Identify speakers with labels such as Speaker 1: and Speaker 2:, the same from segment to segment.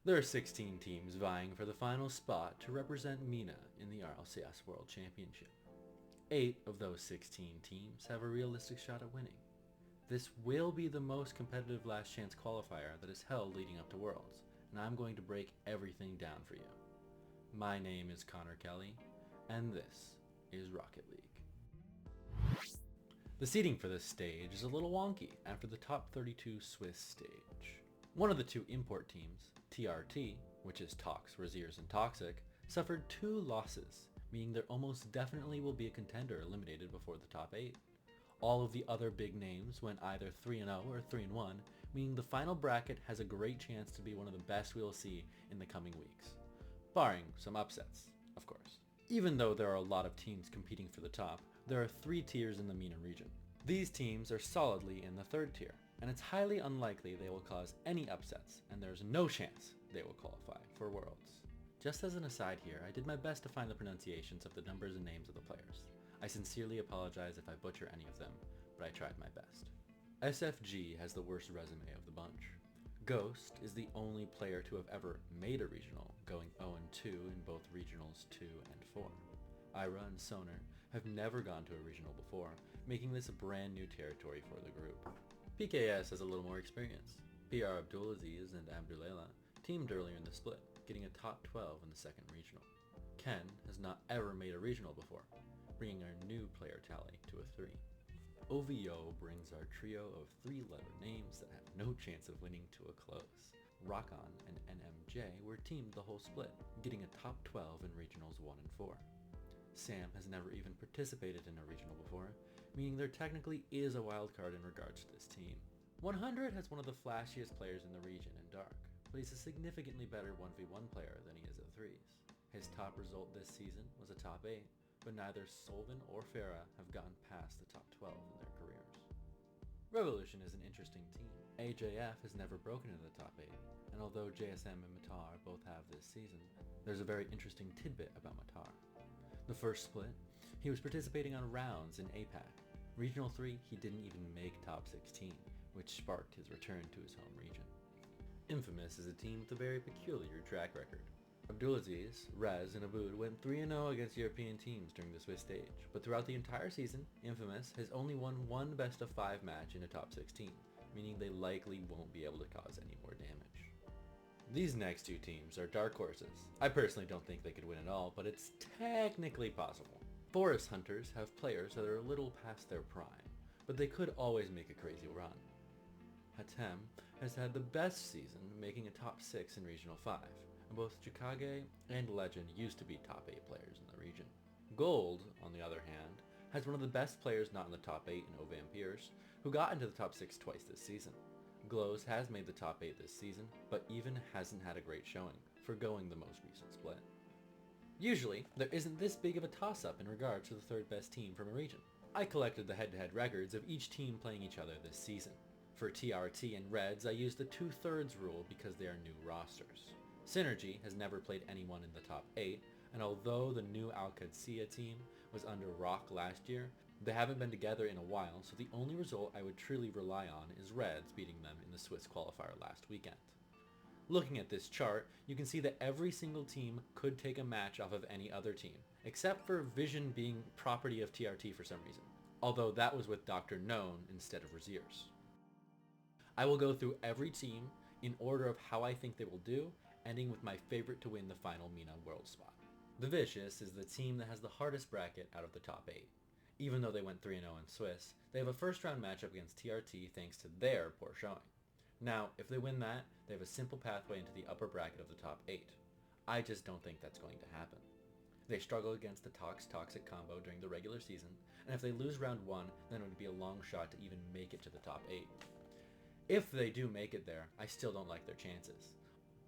Speaker 1: There are 16 teams vying for the final spot to represent MENA in the RLCS World Championship. 8 of those 16 teams have a realistic shot at winning. This will be the most competitive last chance qualifier that is held leading up to Worlds, and I'm going to break everything down for you. My name is Connor Kelly, and this is Rocket League. The seeding for this stage is a little wonky after the top 32 Swiss stage. One of the two import teams, TRT, which is Tox, Raziers, and Toxic, suffered 2 losses, meaning there almost definitely will be a contender eliminated before the top 8. All of the other big names went either 3-0 or 3-1, meaning the final bracket has a great chance to be one of the best we'll see in the coming weeks. Barring some upsets, of course. Even though there are a lot of teams competing for the top, there are 3 tiers in the MENA region. These teams are solidly in the 3rd tier, and it's highly unlikely they will cause any upsets, and there's no chance they will qualify for Worlds. Just as an aside here, I did my best to find the pronunciations of the numbers and names of the players. I sincerely apologize if I butcher any of them, but I tried my best. SFG has the worst resume of the bunch. Ghost is the only player to have ever made a regional, going 0-2 in both regionals 2 and 4. Ira and Sonar have never gone to a regional before, making this a brand new territory for the group. PKS has a little more experience. PR Abdulaziz and Abdulela teamed earlier in the split, getting a top 12 in the 2nd regional. Ken has not ever made a regional before, bringing our new player tally to a 3. OVO brings our trio of 3-letter names that have no chance of winning to a close. Rockon and NMJ were teamed the whole split, getting a top 12 in regionals 1 and 4. Sam has never even participated in a regional before, meaning there technically is a wildcard in regards to this team. 100 has one of the flashiest players in the region in Dark, but he's a significantly better 1v1 player than he is at 3s. His top result this season was a top 8, but neither Solvin or Farah have gotten past the top 12 in their careers. Revolution is an interesting team. AJF has never broken into the top 8, and although JSM and Matar both have this season, there's a very interesting tidbit about Matar. The first split, he was participating on rounds in APAC. Regional 3, he didn't even make top 16, which sparked his return to his home region. Infamous is a team with a very peculiar track record. Abdulaziz, Rez, and Aboud went 3-0 against European teams during the Swiss stage, but throughout the entire season, Infamous has only won one best of 5 match in a top 16, meaning they likely won't be able to cause any more damage. These next 2 teams are dark horses. I personally don't think they could win at all, but it's technically possible. Forest Hunters have players that are a little past their prime, but they could always make a crazy run. Hatem has had the best season, making a top 6 in Regional 5, and both Chikage and Legend used to be top 8 players in the region. Gold, on the other hand, has one of the best players not in the top 8 in Ovampiers, who got into the top 6 twice this season. Glows has made the top 8 this season, but even hasn't had a great showing, forgoing the most recent split. Usually, there isn't this big of a toss-up in regards to the 3rd best team from a region. I collected the head-to-head records of each team playing each other this season. For TRT and Reds, I used the 2/3 rule because they are new rosters. Synergy has never played anyone in the top 8, and although the new Al-Qadsiya team was under Rock last year, they haven't been together in a while, so the only result I would truly rely on is Reds beating them in the Swiss qualifier last weekend. Looking at this chart, you can see that every single team could take a match off of any other team, except for Vision being property of TRT for some reason, although that was with Dr. Known instead of Raziers. I will go through every team in order of how I think they will do, ending with my favorite to win the final MENA World spot. The Vicious is the team that has the hardest bracket out of the top 8. Even though they went 3-0 in Swiss, they have a first round matchup against TRT thanks to their poor showing. Now, if they win that, they have a simple pathway into the upper bracket of the top 8. I just don't think that's going to happen. They struggle against the Toxic combo during the regular season, and if they lose round 1, then it would be a long shot to even make it to the top 8. If they do make it there, I still don't like their chances.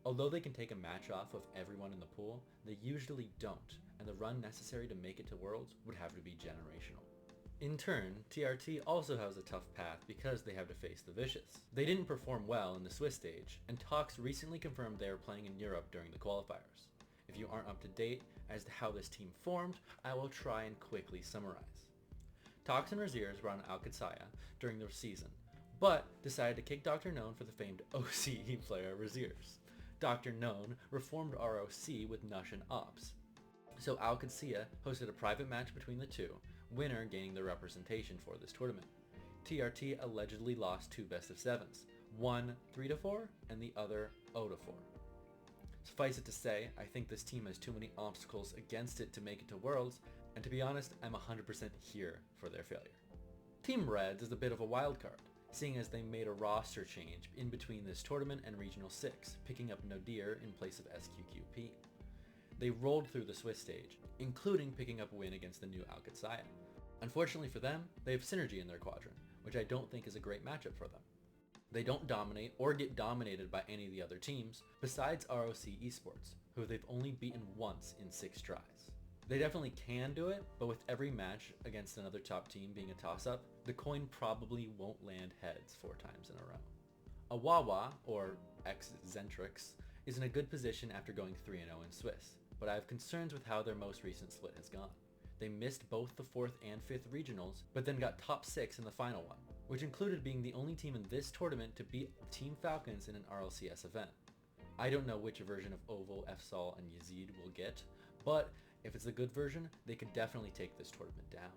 Speaker 1: Although they can take a match off of everyone in the pool, they usually don't, and the run necessary to make it to Worlds would have to be generational. In turn, TRT also has a tough path because they have to face the Vicious. They didn't perform well in the Swiss stage, and Tox recently confirmed they are playing in Europe during the qualifiers. If you aren't up to date as to how this team formed, I will try and quickly summarize. Tox and Raziers were on Al-Qadsiya during their season, but decided to kick Dr. Known for the famed OCE player Raziers. Dr. Known reformed ROC with Nush and Ops. So Al-Qadsiya hosted a private match between the two, winner gaining the representation for this tournament. TRT allegedly lost 2 best-of-7s, one 3-4 and the other 0-4. Suffice it to say, I think this team has too many obstacles against it to make it to Worlds, and to be honest, I'm 100% here for their failure. Team Reds is a bit of a wild card, seeing as they made a roster change in between this tournament and Regional 6, picking up Nodir in place of SQQP. They rolled through the Swiss stage, including picking up a win against the new Al-Qadsiya. Unfortunately for them, they have Synergy in their quadrant, which I don't think is a great matchup for them. They don't dominate or get dominated by any of the other teams, besides ROC Esports, who they've only beaten once in 6 tries. They definitely can do it, but with every match against another top team being a toss-up, the coin probably won't land heads 4 times in a row. Awawa, or ex-Zentrix, is in a good position after going 3-0 in Swiss, but I have concerns with how their most recent split has gone. They missed both the 4th and 5th regionals, but then got top 6 in the final one, which included being the only team in this tournament to beat Team Falcons in an RLCS event. I don't know which version of Oval, FSOL, and Yazid we'll get, but if it's a good version, they could definitely take this tournament down.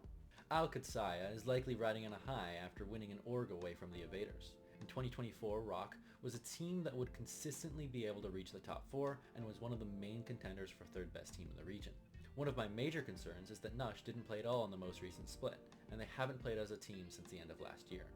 Speaker 1: Al-Qadsiya is likely riding on a high after winning an org away from the Evaders. In 2024, ROC was a team that would consistently be able to reach the top 4 and was one of the main contenders for 3rd best team in the region. One of my major concerns is that Nush didn't play at all in the most recent split, and they haven't played as a team since the end of last year.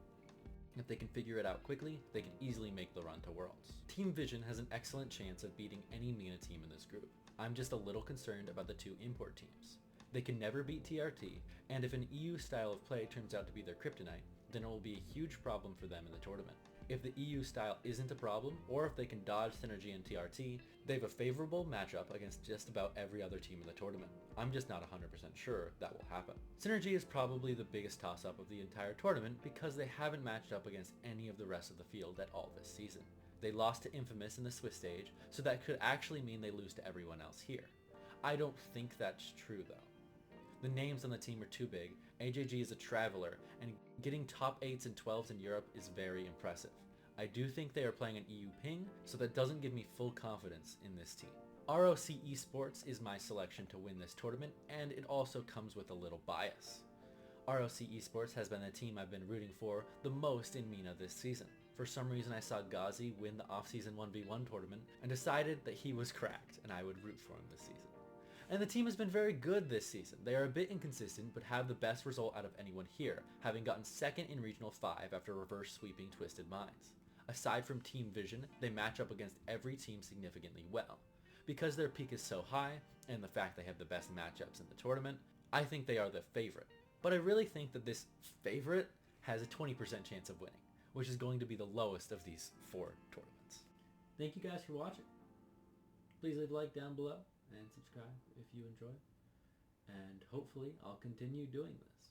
Speaker 1: If they can figure it out quickly, they can easily make the run to Worlds. Team Vision has an excellent chance of beating any MENA team in this group. I'm just a little concerned about the 2 import teams. They can never beat TRT, and if an EU style of play turns out to be their kryptonite, then it will be a huge problem for them in the tournament. If the EU style isn't a problem, or if they can dodge Synergy and TRT, they have a favorable matchup against just about every other team in the tournament. I'm just not 100% sure that will happen. Synergy is probably the biggest toss-up of the entire tournament because they haven't matched up against any of the rest of the field at all this season. They lost to Infamous in the Swiss stage, so that could actually mean they lose to everyone else here. I don't think that's true though. The names on the team are too big, AJG is a traveler, and getting top 8s and 12s in Europe is very impressive. I do think they are playing an EU ping, so that doesn't give me full confidence in this team. ROC Esports is my selection to win this tournament, and it also comes with a little bias. ROC Esports has been the team I've been rooting for the most in MENA this season. For some reason I saw Ghazi win the off-season 1v1 tournament and decided that he was cracked and I would root for him this season. And the team has been very good this season. They are a bit inconsistent, but have the best result out of anyone here, having gotten 2nd in Regional 5 after reverse sweeping Twisted Minds. Aside from Team Vision, they match up against every team significantly well. Because their peak is so high, and the fact they have the best matchups in the tournament, I think they are the favorite. But I really think that this favorite has a 20% chance of winning, which is going to be the lowest of these 4 tournaments. Thank you guys for watching. Please leave a like down below and subscribe if you enjoy. And hopefully I'll continue doing this.